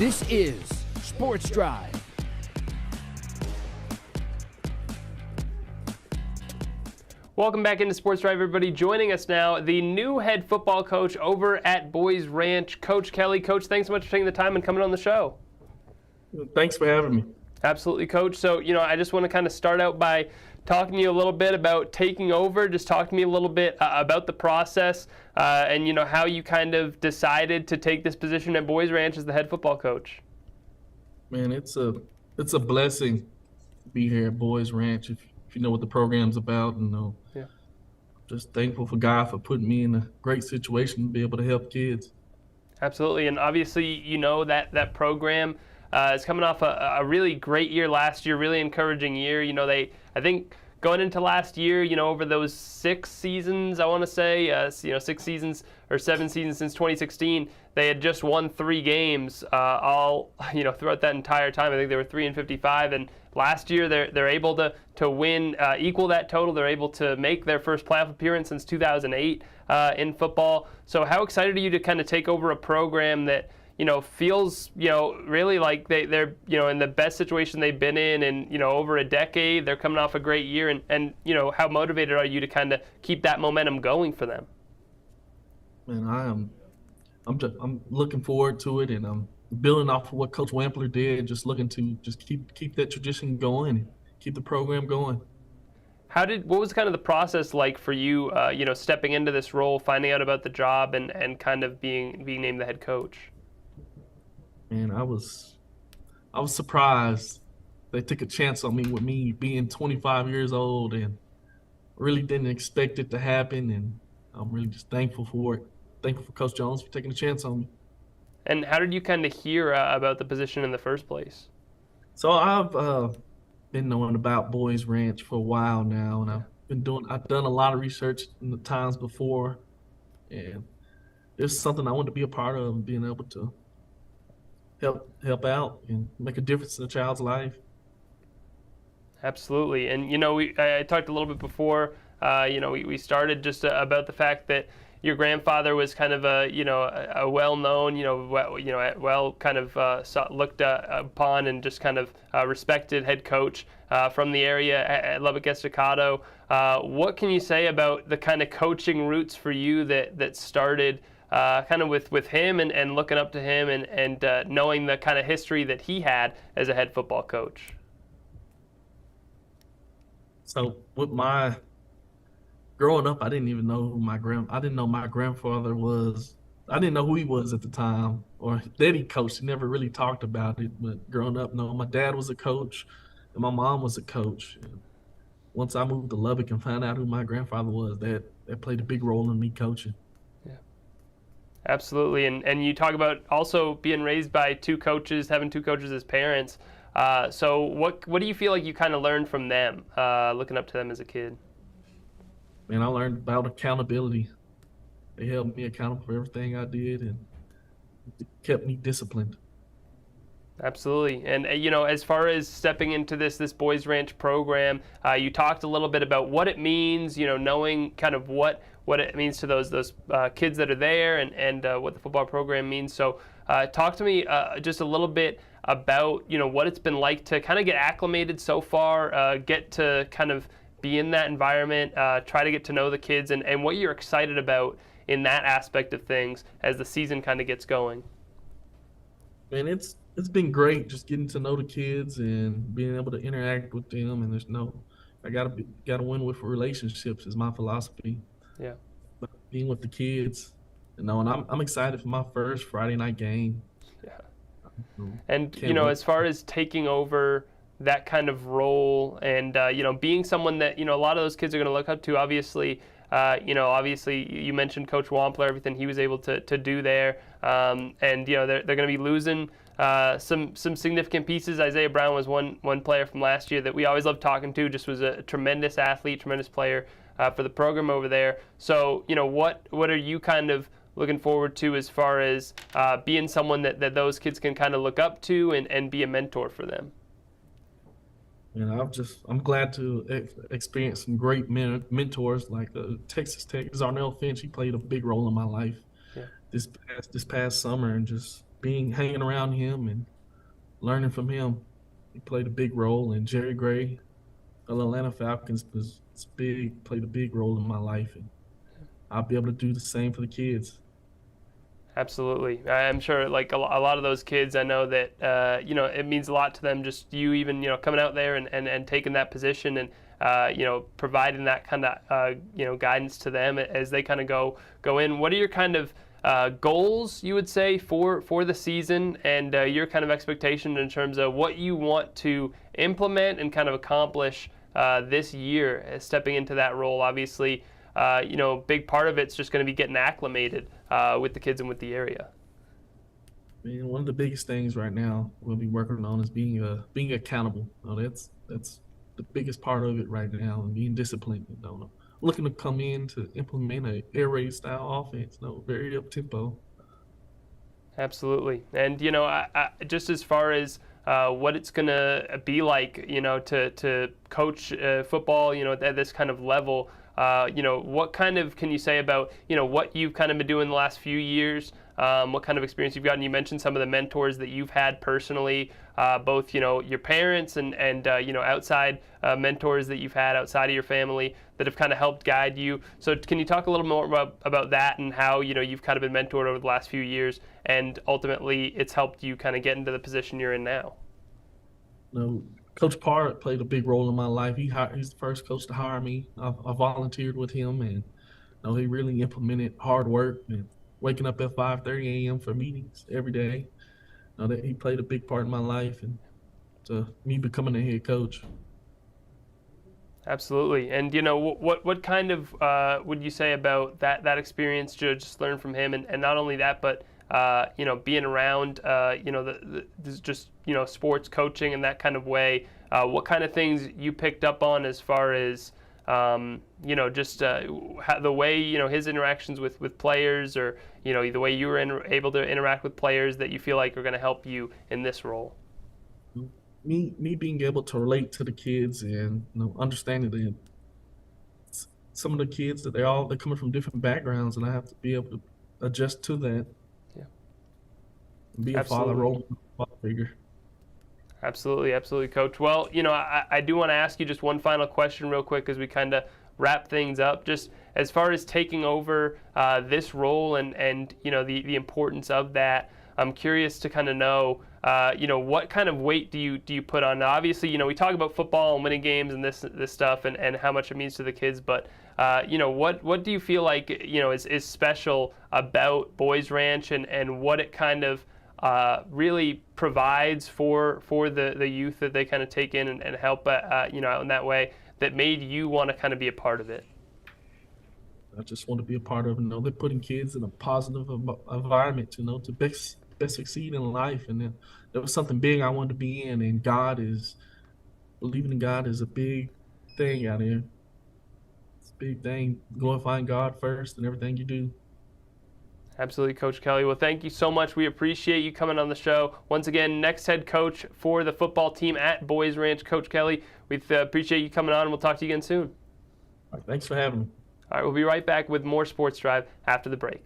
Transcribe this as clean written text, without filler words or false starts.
This is Sports Drive. Welcome back into Sports Drive, everybody. Joining us now, the new head football coach over at Boys Ranch, Coach Kelley. Coach, thanks so much for taking the time and coming on the show. Thanks for having me. Absolutely, Coach. So, I just want to kind of start out by talking to you a little bit about taking over. Just talk to me a little bit about the process and, how you kind of decided to take this position at Boys Ranch as the head football coach. Man, it's a blessing to be here at Boys Ranch. If you know what the program's about, Yeah. Just thankful for God for putting me in a great situation to be able to help kids. Absolutely, and obviously, that program is coming off a really great year last year, really encouraging year. I think going into last year, over those 6 seasons, I want to say, 6 seasons or 7 seasons since 2016, they had just won 3 games all, throughout that entire time. I think they were 3-55, and last year they're able to win, equal that total. They're able to make their first playoff appearance since 2008 in football. So how excited are you to kind of take over a program that, feels, really like they're, in the best situation they've been in, over a decade. They're coming off a great year, and how motivated are you to kind of keep that momentum going for them? Man, I'm looking forward to it, and I'm building off of what Coach Wampler did, just looking to just keep that tradition going and keep the program going. What was kind of the process like for you, stepping into this role, finding out about the job, and kind of being named the head coach? Man, I was surprised they took a chance on me with me being 25 years old, and really didn't expect it to happen, and I'm really just thankful for it. Thankful for Coach Jones for taking a chance on me. And how did you kind of hear about the position in the first place? So I've been knowing about Boys Ranch for a while now, and I've done a lot of research in the times before, and it's something I want to be a part of, and being able to help out and make a difference in a child's life. Absolutely. And, I talked a little bit before, we started just about the fact that your grandfather was kind of a well-known, well kind of looked upon and just kind of respected head coach from the area at Lubbock Estacado. What can you say about the kind of coaching roots for you that started kind of with him and looking up to him and knowing the kind of history that he had as a head football coach? So with my growing up, I didn't even know who I didn't know my grandfather was. I didn't know who he was at the time, or that he coached. He never really talked about it. But growing up, no, my dad was a coach, and my mom was a coach. And once I moved to Lubbock and found out who my grandfather was, that played a big role in me coaching. Yeah, absolutely. And you talk about also being raised by 2 coaches, having 2 coaches as parents. So what do you feel like you kind of learned from them, looking up to them as a kid? Man, I learned about accountability. They held me accountable for everything I did and kept me disciplined. Absolutely. And, as far as stepping into this Boys Ranch program, you talked a little bit about what it means, knowing kind of what it means to those kids that are there and what the football program means. So talk to me just a little bit about, what it's been like to kind of get acclimated so far, get to kind of be in that environment, try to get to know the kids, and what you're excited about in that aspect of things as the season kind of gets going. Man, it's been great just getting to know the kids and being able to interact with them. And I gotta win with relationships is my philosophy. Yeah. But being with the kids, and I'm excited for my first Friday night game. Yeah. And as far as taking over that kind of role and being someone that a lot of those kids are going to look up to, obviously you mentioned Coach Wampler, everything he was able to do there, and they're going to be losing some significant pieces. Isaiah Brown was one player from last year that we always loved talking to, just was a tremendous athlete, tremendous player for the program over there. So what are you kind of looking forward to as far as being someone that those kids can kind of look up to and be a mentor for them? I'm glad to experience some great mentors like Texas Tech. Zarnell Finch, he played a big role in my life this past summer, and just hanging around him and learning from him. He played a big role, and Jerry Gray of the Atlanta Falcons played a big role in my life, and I'll be able to do the same for the kids. Absolutely. I'm sure like a lot of those kids, I know that, it means a lot to them, just you even, coming out there and taking that position and, providing that kind of, guidance to them as they kind of go in. What are your kind of goals, you would say, for the season and your kind of expectation in terms of what you want to implement and kind of accomplish this year stepping into that role? Obviously, big part of it's just going to be getting acclimated with the kids and with the area. I mean, one of the biggest things right now we'll be working on is being accountable. That's the biggest part of it right now, and being disciplined. Looking to come in to implement an air raid style offense. Very up tempo. Absolutely, and I just as far as what it's gonna be like, to coach football, at this kind of level. What kind of can you say about, what you've kind of been doing the last few years, what kind of experience you've gotten? You mentioned some of the mentors that you've had personally, both, your parents and outside mentors that you've had outside of your family that have kind of helped guide you. So can you talk a little more about that and how, you've kind of been mentored over the last few years and ultimately it's helped you kind of get into the position you're in now? Coach Parr played a big role in my life. He's the first coach to hire me. I volunteered with him, and he really implemented hard work and waking up at 5:30 a.m. for meetings every day. That he played a big part in my life and to me becoming a head coach. Absolutely. And what kind of would you say about that experience to just learn from him, and not only that, but being around, just sports coaching in that kind of way. What kind of things you picked up on as far as, just the way, his interactions with players, or, the way you were able to interact with players that you feel like are going to help you in this role? Me being able to relate to the kids and understanding that some of the kids that they're coming from different backgrounds, and I have to be able to adjust to that. Be a father figure. Absolutely, Coach. Well, I do want to ask you just one final question real quick as we kind of wrap things up. Just as far as taking over this role and the importance of that, I'm curious to kind of know, what kind of weight do you put on? Now, obviously, we talk about football and winning games and this stuff and how much it means to the kids, but what do you feel like is special about Boys Ranch and what it kind of really provides for the youth that they kind of take in and help in that way, that made you want to kind of be a part of it? I just want to be a part of it. They're putting kids in a positive environment, to best succeed in life. And there was something big I wanted to be in, and believing in God is a big thing out here. It's a big thing. Glorifying God first in everything you do. Absolutely, Coach Kelley. Well, thank you so much. We appreciate you coming on the show. Once again, next head coach for the football team at Boys Ranch, Coach Kelley. We appreciate you coming on, and we'll talk to you again soon. All right, thanks for having me. All right, we'll be right back with more Sports Drive after the break.